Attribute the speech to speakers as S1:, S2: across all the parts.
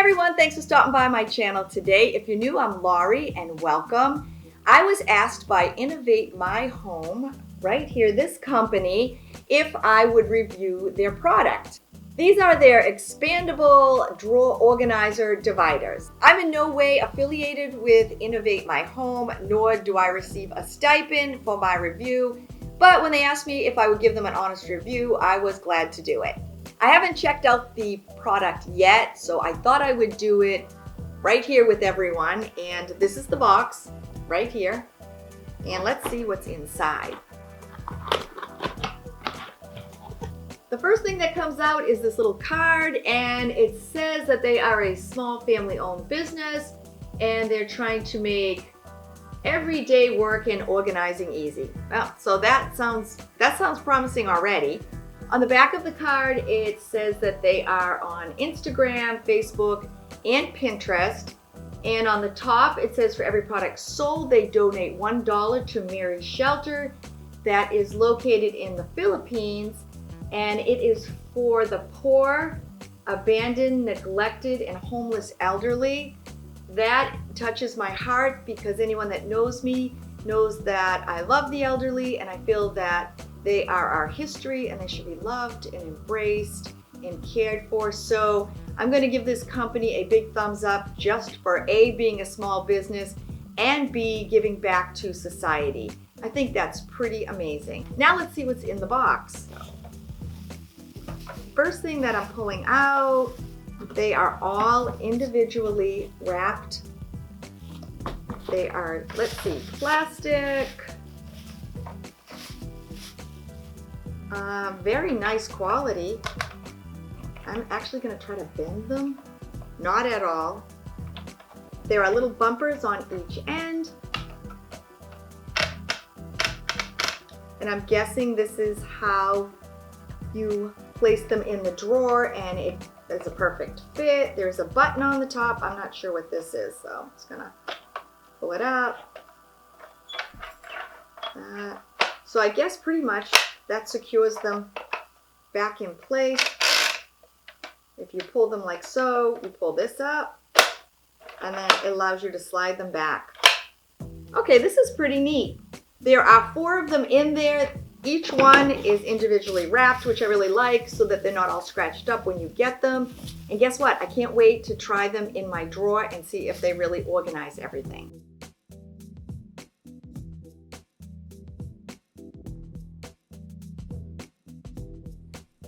S1: everyone, thanks for stopping by my channel today. If you're new, I'm Laurie and welcome. I was asked by Innovate My Home, right here, this company, if I would review their product. These are their expandable drawer organizer dividers. I'm in no way affiliated with Innovate My Home, nor do I receive a stipend for my review, but when they asked me if I would give them an honest review, I was glad to do it. I haven't checked out the product yet, so I thought I would do it right here with everyone. And this is the box right here. And let's see what's inside. The first thing that comes out is this little card, and it says that they are a small family-owned business and they're trying to make everyday work and organizing easy. Well, so that sounds promising already. On the back of the card, it says that they are on Instagram, Facebook, and Pinterest. And on the top, it says for every product sold, they donate $1 to Mary's Shelter that is located in the Philippines. And it is for the poor, abandoned, neglected, and homeless elderly. That touches my heart because anyone that knows me knows that I love the elderly, and I feel that they are our history and they should be loved and embraced and cared for. So I'm going to give this company a big thumbs up just for A, being a small business, and B, giving back to society. I think that's pretty amazing. Now let's see what's in the box. First thing that I'm pulling out, they are all individually wrapped. They are, let's see, plastic. Very nice quality. I'm actually going to try to bend them. Not at all. There are little bumpers on each end. And I'm guessing this is how you place them in the drawer, and it is a perfect fit. There's a button on the top. I'm not sure what this is, so I'm just going to pull it up. So I guess pretty much that secures them back in place. If you pull them like so, you pull this up, and then it allows you to slide them back. Okay, this is pretty neat. There are 4 of them in there. Each one is individually wrapped, which I really like, so that they're not all scratched up when you get them. And guess what? I can't wait to try them in my drawer and see if they really organize everything.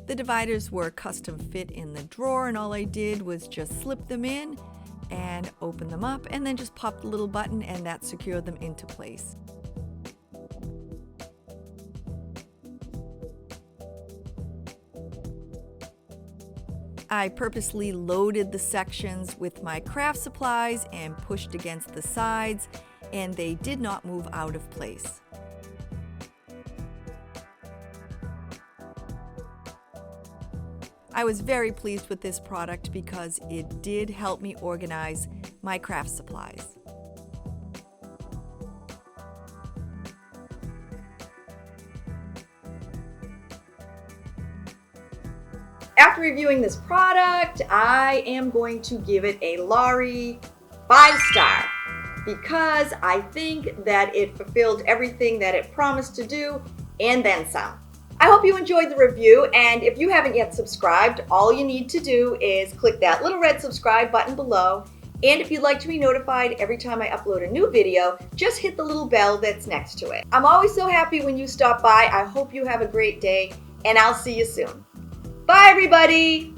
S2: The dividers were custom fit in the drawer, and all I did was just slip them in and open them up, and then just pop the little button, and that secured them into place. I purposely loaded the sections with my craft supplies and pushed against the sides, and they did not move out of place. I was very pleased with this product because it did help me organize my craft supplies.
S1: After reviewing this product, I am going to give it a Laurie 5-star because I think that it fulfilled everything that it promised to do and then some. I hope you enjoyed the review, and if you haven't yet subscribed, all you need to do is click that little red subscribe button below, and if you'd like to be notified every time I upload a new video, just hit the little bell that's next to it. I'm always so happy when you stop by. I hope you have a great day, and I'll see you soon. Bye, everybody!